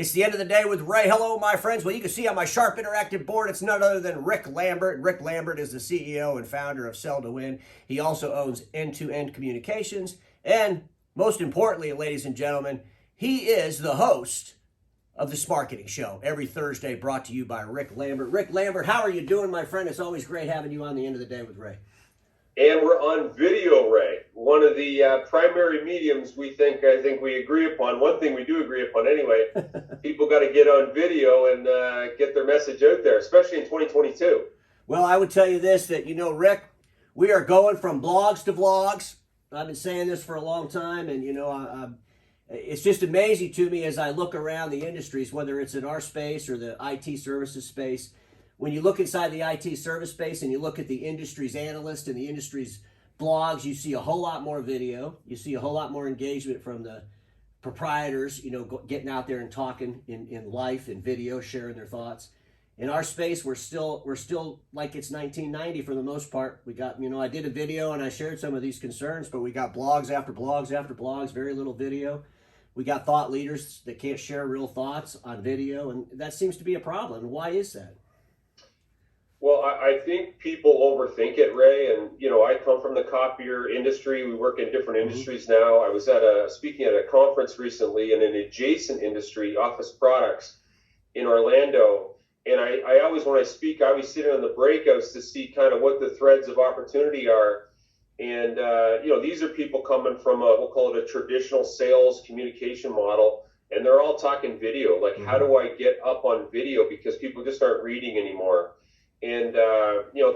It's the end of the day with Ray. Hello, my friends. Well, you can see on my Sharp Interactive board, it's none other than Rick Lambert. Rick Lambert is the CEO and founder of Sell to Win. He also owns End-to-End Communications. And most importantly, ladies and gentlemen, he is the host of the Smarketing Show every Thursday, brought to you by Rick Lambert. Rick Lambert, how are you doing, my friend? It's always great having you on the end of the day with Ray. And we're on video, Ray. One of the primary mediums I think we agree upon. One thing we do agree upon anyway, people got to get on video and get their message out there, especially in 2022. Well, I would tell you this, that, Rick, we are going from blogs to vlogs. I've been saying this for a long time, and, it's just amazing to me as I look around the industries, whether it's in our space or the IT services space. When you look inside the IT service space and you look at the industry's analysts and the industry's blogs, you see a whole lot more video. You see a whole lot more engagement from the proprietors, getting out there and talking in life and video, sharing their thoughts. In our space, we're still like it's 1990 for the most part. We got, I did a video and I shared some of these concerns, but we got blogs after blogs after blogs, very little video. We got thought leaders that can't share real thoughts on video, and that seems to be a problem. Why is that? Well, I think people overthink it, Ray. And, I come from the copier industry. We work in different industries now. I was speaking at a conference recently in an adjacent industry, office products, in Orlando. And I always, when I speak, I always sit in on the breakouts to see kind of what the threads of opportunity are. And, these are people coming from we'll call it a traditional sales communication model. And they're all talking video. Like, how do I get up on video? Because people just aren't reading anymore. And,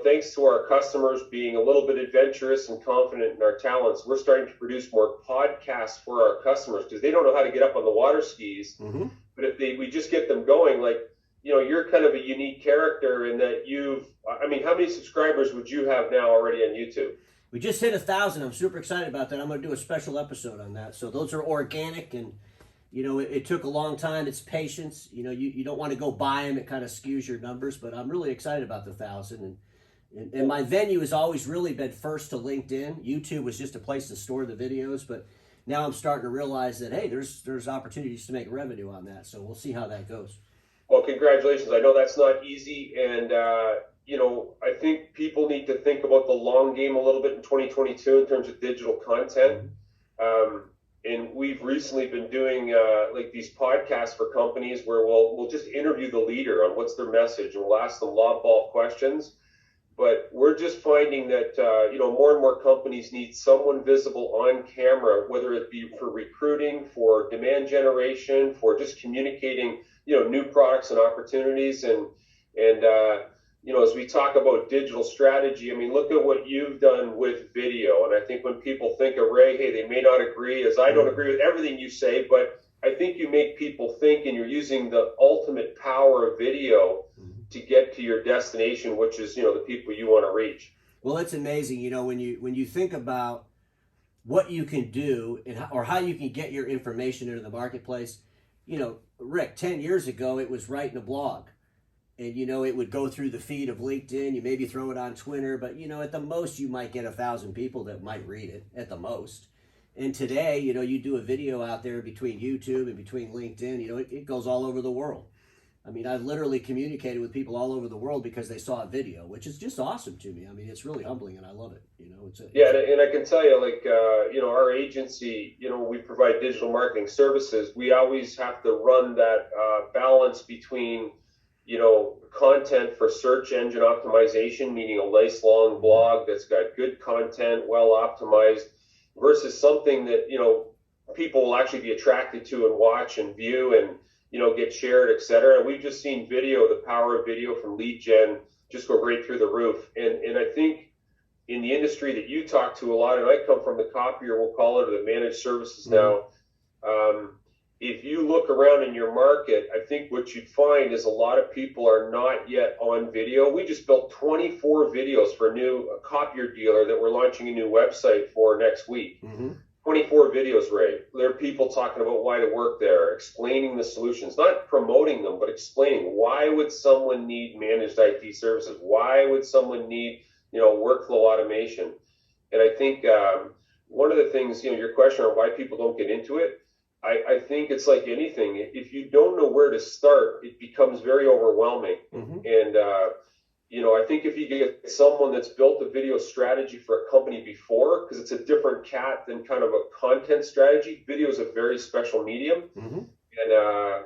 thanks to our customers being a little bit adventurous and confident in our talents, we're starting to produce more podcasts for our customers because they don't know how to get up on the water skis. Mm-hmm. But if we just get them going, like, you're kind of a unique character in that how many subscribers would you have now already on YouTube? We just hit 1,000. I'm super excited about that. I'm going to do a special episode on that. So those are organic and, it took a long time. It's patience. You don't want to go buy them. It kind of skews your numbers, but I'm really excited about the 1,000. And my venue has always really been first to LinkedIn. YouTube was just a place to store the videos, but now I'm starting to realize that, hey, there's opportunities to make revenue on that. So we'll see how that goes. Well, congratulations. I know that's not easy. And, I think people need to think about the long game a little bit in 2022 in terms of digital content. And we've recently been doing like these podcasts for companies where we'll just interview the leader on what's their message, and we'll ask them lob ball questions. But we're just finding that more and more companies need someone visible on camera, whether it be for recruiting, for demand generation, for just communicating new products and opportunities. And as we talk about digital strategy, look at what you've done with video. And I think when people think of Ray, hey, they may not agree, as I don't agree with everything you say, but I think you make people think, and you're using the ultimate power of video to get to your destination, which is, the people you want to reach. Well, it's amazing, when you think about what you can do or how you can get your information into the marketplace. Rick, 10 years ago, it was writing a blog. And, it would go through the feed of LinkedIn. You maybe throw it on Twitter, but, at the most, you might get 1,000 people that might read it at the most. And today, you do a video out there between YouTube and between LinkedIn, it goes all over the world. I've literally communicated with people all over the world because they saw a video, which is just awesome to me. It's really humbling and I love it. And I can tell you, like, our agency, we provide digital marketing services. We always have to run that balance between content for search engine optimization, meaning a nice long blog that's got good content, well optimized, versus something that, people will actually be attracted to and watch and view and, get shared, et cetera. And we've just seen video, the power of video from lead gen just go right through the roof. And I think in the industry that you talk to a lot, and I come from the copier, we'll call it, or the managed services now, if you look around in your market, I think what you'd find is a lot of people are not yet on video. We just built 24 videos for a copier dealer that we're launching a new website for next week. 24 videos, Ray. There are people talking about why to work there, explaining the solutions, not promoting them, but explaining why would someone need managed IT services? Why would someone need, workflow automation? And I think one of the things, your question on why people don't get into it, I think it's like anything. If you don't know where to start, it becomes very overwhelming. And, I think if you get someone that's built a video strategy for a company before, because it's a different cat than kind of a content strategy, video is a very special medium. And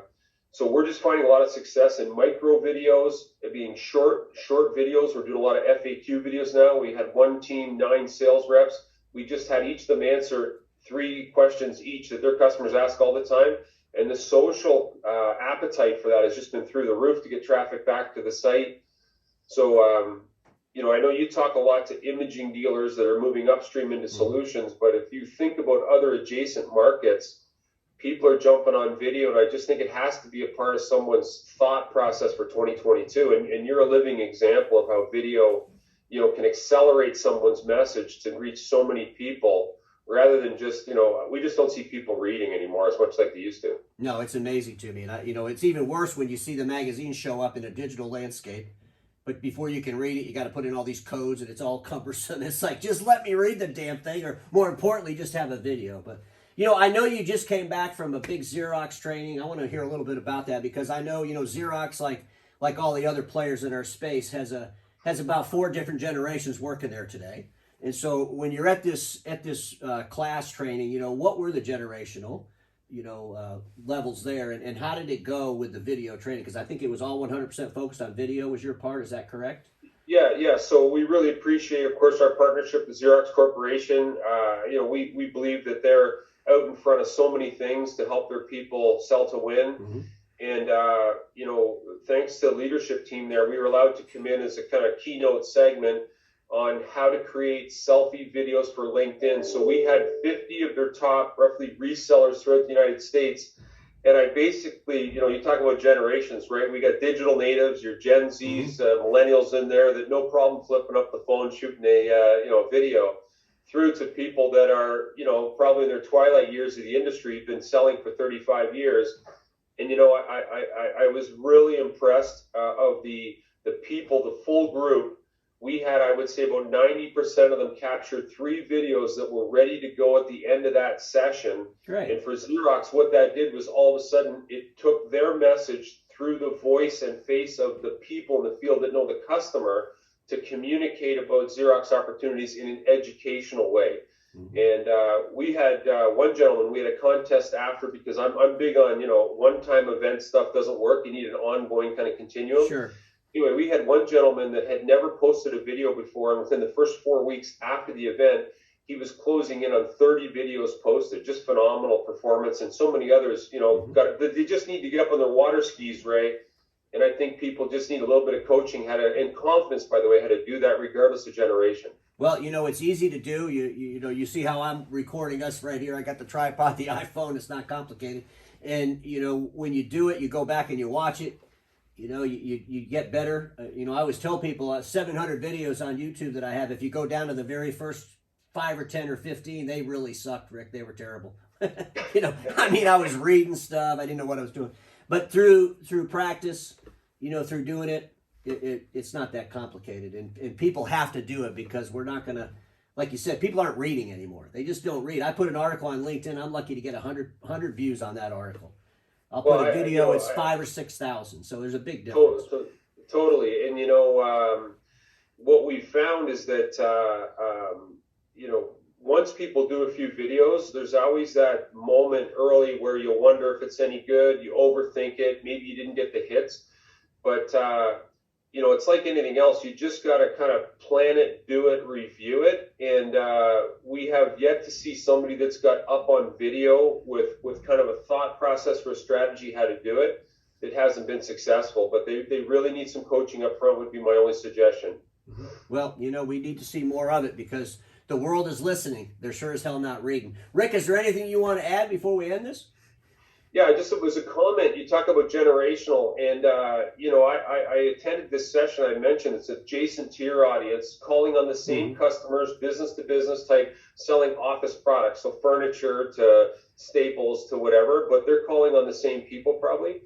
so we're just finding a lot of success in micro videos, being short videos. We're doing a lot of FAQ videos now. We had one team, 9 sales reps. We just had each of them answer 3 questions each that their customers ask all the time. And the social appetite for that has just been through the roof to get traffic back to the site. So, I know you talk a lot to imaging dealers that are moving upstream into solutions, but if you think about other adjacent markets, people are jumping on video, and I just think it has to be a part of someone's thought process for 2022. And you're a living example of how video, can accelerate someone's message to reach so many people, rather than just, we just don't see people reading anymore as much like they used to. No, it's amazing to me. And, it's even worse when you see the magazine show up in a digital landscape. But before you can read it, you got to put in all these codes, and it's all cumbersome. It's like, just let me read the damn thing, or more importantly, just have a video. But, I know you just came back from a big Xerox training. I want to hear a little bit about that, because I know, Xerox, like all the other players in our space, has about 4 different generations working there today. And so when you're at this class training, what were the generational levels there, and how did it go with the video training? Because I think it was all 100% focused on video was your part. Is that correct? Yeah. So we really appreciate, of course, our partnership with Xerox Corporation. We believe that they're out in front of so many things to help their people sell to win. And, thanks to the leadership team there, we were allowed to come in as a kind of keynote segment on how to create selfie videos for LinkedIn. So we had 50 of their top roughly resellers throughout the United States. And I basically, you talk about generations, right? We got digital natives, your Gen Zs, millennials in there that no problem flipping up the phone, shooting a video, through to people that are, probably in their twilight years of the industry, been selling for 35 years. And, I was really impressed of the people, the full group. We had, I would say, about 90% of them captured 3 videos that were ready to go at the end of that session. Right. And for Xerox, what that did was all of a sudden it took their message through the voice and face of the people in the field that know the customer to communicate about Xerox opportunities in an educational way. And we had one gentleman, we had a contest after, because I'm big on, one-time event stuff doesn't work. You need an ongoing kind of continuum. Sure. Anyway, we had one gentleman that had never posted a video before, and within the first 4 weeks after the event, he was closing in on 30 videos posted. Just phenomenal performance. And so many others, they just need to get up on their water skis, Ray. And I think people just need a little bit of coaching, and confidence, by the way, how to do that regardless of generation. Well, it's easy to do. You see how I'm recording us right here. I got the tripod, the iPhone. It's not complicated. And, when you do it, you go back and you watch it. You get better. I always tell people 700 videos on YouTube that I have. If you go down to the very first 5 or 10 or 15, they really sucked, Rick. They were terrible. I was reading stuff. I didn't know what I was doing. But through practice, through doing it, it's not that complicated. And people have to do it, because we're not going to, like you said, people aren't reading anymore. They just don't read. I put an article on LinkedIn. I'm lucky to get 100 views on that article. I'll put a video, it's 5,000 or 6,000. So there's a big difference. Totally. And, what we found is that, once people do a few videos, there's always that moment early where you'll wonder if it's any good. You overthink it. Maybe you didn't get the hits. But, it's like anything else. You just got to kind of plan it, do it, review it. And we have yet to see somebody that's got up on video with kind of a thought process for a strategy, how to do it. It hasn't been successful, but they really need some coaching up front would be my only suggestion. Well, we need to see more of it, because the world is listening. They're sure as hell not reading. Rick, is there anything you want to add before we end this? Yeah, it was a comment. You talk about generational, and I attended this session. I mentioned it's adjacent to your audience, calling on the same customers, business to business type, selling office products, so furniture to staples to whatever, but they're calling on the same people probably.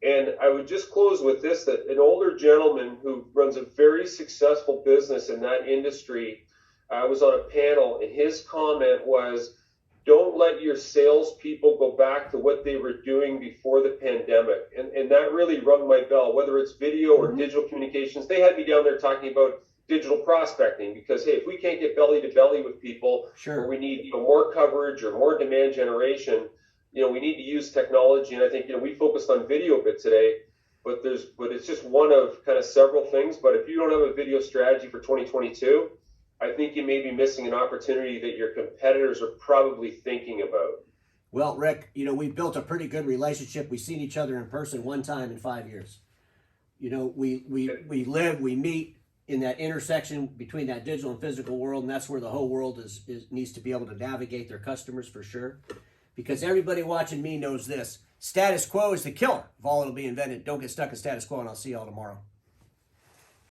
And I would just close with this, that an older gentleman who runs a very successful business in that industry was on a panel, and his comment was, don't let your salespeople go back to what they were doing before the pandemic. And that really rung my bell, whether it's video or digital communications. They had me down there talking about digital prospecting because, hey, if we can't get belly to belly with people, or we need more coverage or more demand generation, we need to use technology. And I think, we focused on video a bit today, but it's just one of kind of several things. But if you don't have a video strategy for 2022, I think you may be missing an opportunity that your competitors are probably thinking about. Well, Rick, we've built a pretty good relationship. We've seen each other in person one time in 5 years. We meet in that intersection between that digital and physical world, and that's where the whole world needs to be able to navigate their customers for sure. Because everybody watching me knows this. Status quo is the killer of all that'll be invented. Don't get stuck in status quo, and I'll see y'all tomorrow.